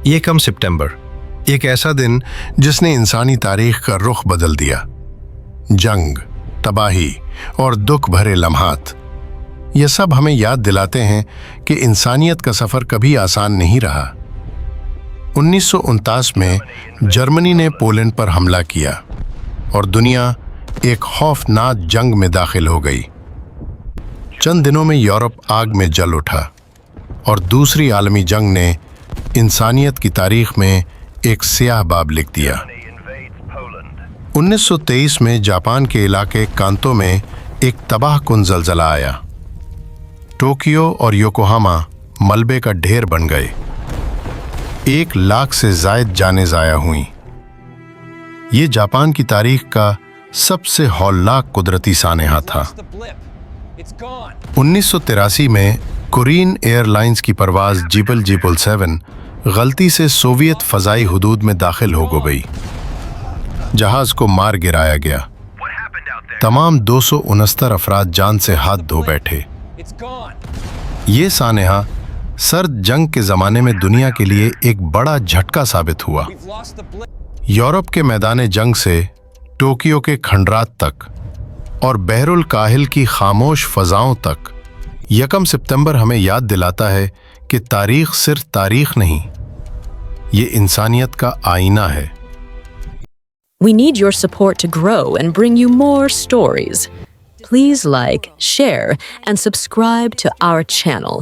یکم ستمبر، ایک ایسا دن جس نے انسانی تاریخ کا رخ بدل دیا۔ جنگ، تباہی اور دکھ بھرے لمحات، یہ سب ہمیں یاد دلاتے ہیں کہ انسانیت کا سفر کبھی آسان نہیں رہا۔ 1949 میں جرمنی نے پولینڈ پر حملہ کیا اور دنیا ایک خوفناک جنگ میں داخل ہو گئی۔ چند دنوں میں یورپ آگ میں جل اٹھا اور دوسری عالمی جنگ نے انسانیت کی تاریخ میں ایک سیاہ باب لکھ دیا۔ 1923 میں جاپان کے علاقے کانتو میں ایک تباہ کن زلزلہ آیا۔ ٹوکیو اور یوکوہاما ملبے کا ڈھیر بن گئے۔ 1 لاکھ سے زائد جانیں ضائع ہوئیں۔ یہ جاپان کی تاریخ کا سب سے ہولناک قدرتی سانحہ تھا۔ 1983 میں کورین ایئر لائنز کی پرواز جیپل 7 غلطی سے سوویت فضائی حدود میں داخل ہو گئی۔ جہاز کو مار گرایا گیا۔ تمام 269 افراد جان سے ہاتھ دھو بیٹھے۔ یہ سانحہ سرد جنگ کے زمانے میں دنیا کے لیے ایک بڑا جھٹکا ثابت ہوا۔ یورپ کے میدان جنگ سے ٹوکیو کے کھنڈرات تک اور بحر الکاہل کی خاموش فضاؤں تک، یکم ستمبر ہمیں یاد دلاتا ہے کہ تاریخ صرف تاریخ نہیں، یہ انسانیت کا آئینہ ہے۔ We need your support to grow and bring you more stories. Please like, share, and subscribe to our channel.